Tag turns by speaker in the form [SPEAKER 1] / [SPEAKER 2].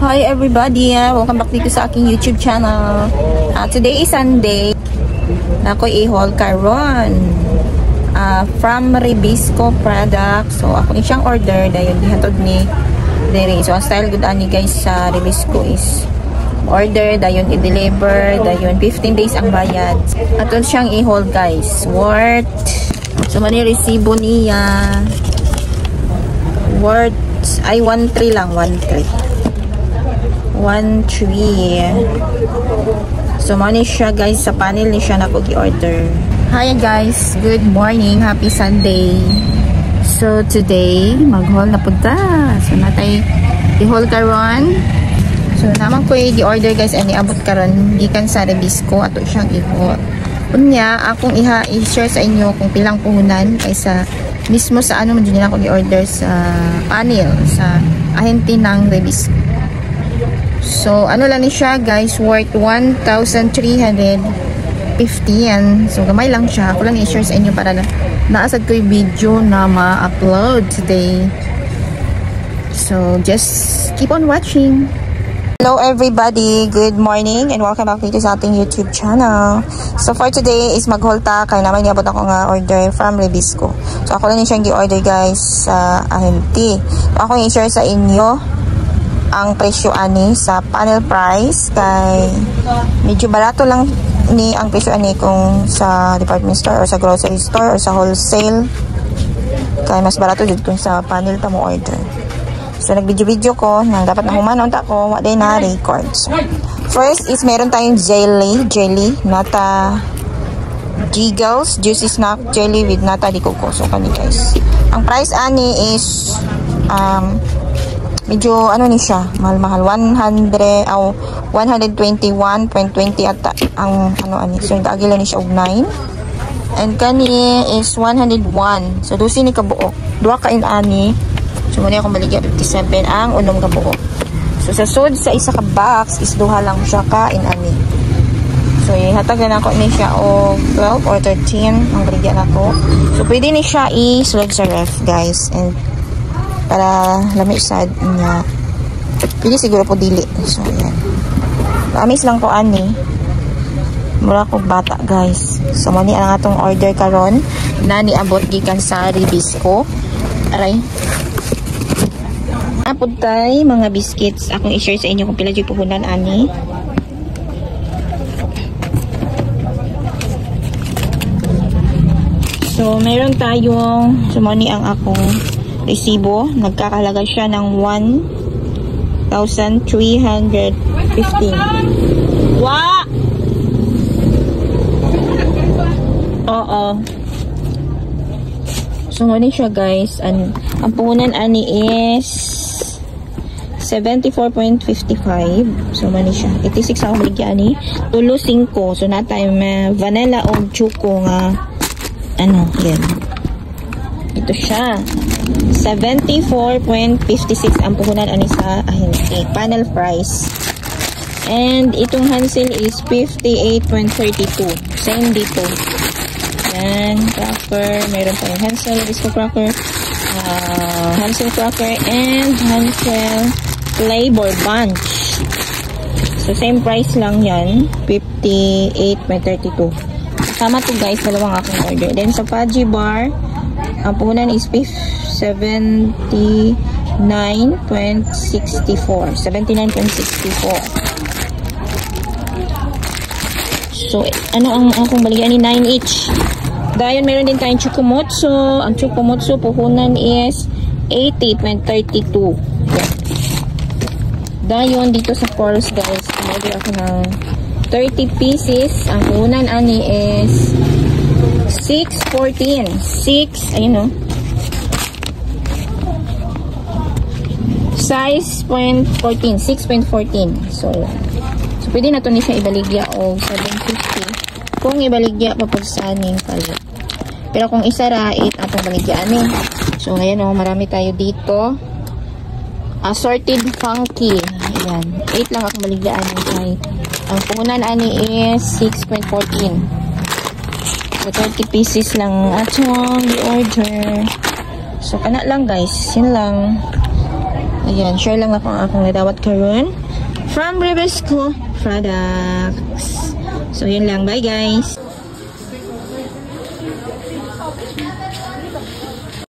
[SPEAKER 1] Hi everybody! Welcome back dito sa aking YouTube channel. Today is Sunday. Ako i-haul karon from Ribisco Products. So ako ni siyang order dayon gihatod ni Dere. So ang style good ani guys sa Ribisco is order dayon i-deliver dayon 15 days ang bayad. Aton siyang i-haul guys. Worth so mani resibo niya. Worth ay 1.3 lang, 1.3. 1.3. So money siya guys, sa panel ni siya nako gi-order. Hi guys, good morning, happy Sunday. So today mag-haul na punta. So natay i-haul karon. So naman ko i-order guys ani abot karon gikan sa Ribisco ato siyang i-haul. Unya akong i-share sa inyo kung pilang puhunan kaysa mismo sa ano man din ako gi-order sa panel sa ahente ng Ribisco. So, ano lang ni siya guys, worth 1,350 yan. So, gamay lang siya. Ako lang i-share sa inyo para na naasad ko yung video na ma-upload today. So, just keep on watching. Hello everybody, good morning and welcome back dito sa ating YouTube channel. So, for today is mag-haul kaya naman niabot ako nga order from Ribisco. So, ako lang siyang gi-order guys sa ahente. So, ako i-share sa inyo ang presyo ani sa panel price kay medyo barato lang ni ang presyo ani kung sa department store or sa grocery store or sa wholesale kay mas barato jud kung sa panel ta mo order. So nag-video ko nang dapat na humanon ta ko wa day na records. First is meron tayong jelly nata Giggles juicy snack jelly with nata di coco. So kani guys ang price ani is medyo ano ni siya, mahal-mahal 121.20 ata ang ano ani. So nagagila ni siya og 9. And kani is 101. So dusi ni kabuok. Duha ka ani. So muna akong baligya 57 ang unom ka buok. So sa sud sa isa ka box is duha lang siya ka ani. So ihatag na ako ni siya og 12 or 13 ang baligya nako. So pwede ni siya i-sulod sa ref guys and para lami sad niya. Pili siguro po dili. So yan. Amis lang ko ani. Mura ko bata guys. So mani ang atong order karon na niabot gikan sa Ribisco. Aray. Apod tay mga biscuits akong i-share sa inyo kung pila jud puhunan ani. So meron tayong sumani ang akong resibo, nagkakahalaga siya ng 1,315. Wa! Oo. So, ano siya guys? Ang puhunan ani is 74.55. So, ano siya? 86 ako maligya ani. Tulo 5. So, natay vanilla o choco nga ano, yan. Ito siya. 74.56 ang puhunan ani sa ahente. Panel price. And itong Hansel is 58.32. Same dito. Yan. Cracker. Meron pa yung Hansel, Ribisco cracker. Hansel cracker and Hansel flavor bunch. So same price lang yan. 58.32. Sama to guys. Dalawang akong order. Then sa Fudgy bar, ang puhunan is 79.64. 79.64. So, ano ang akong baligyan ni 9 each. Dayon, meron din tayong Chukumotso. Ang Chukumotso puhunan is 80.32. Dayon, dito sa Coles guys, kumorder ako ng 30 pieces. Ang puhunan ani is 6.14. 6, ayun o. Size 0.14, 6.14. So, pwede na ito ni siya ibaligya o 750. Kung ibaligya pa po sa aning palit. Pero kung isa ra, 8 atong baligya ani. So, ngayon o, marami tayo dito. Assorted funky. Ayan. 8 lang akong baligya ani. Ang puhunan ani is 6.14. So, 30 pieces lang atong i-order. So, kana lang guys. Yun lang. Ayan, share lang ako ang akong nadawat karon from Rivesco Products. So, yun lang. Bye, guys!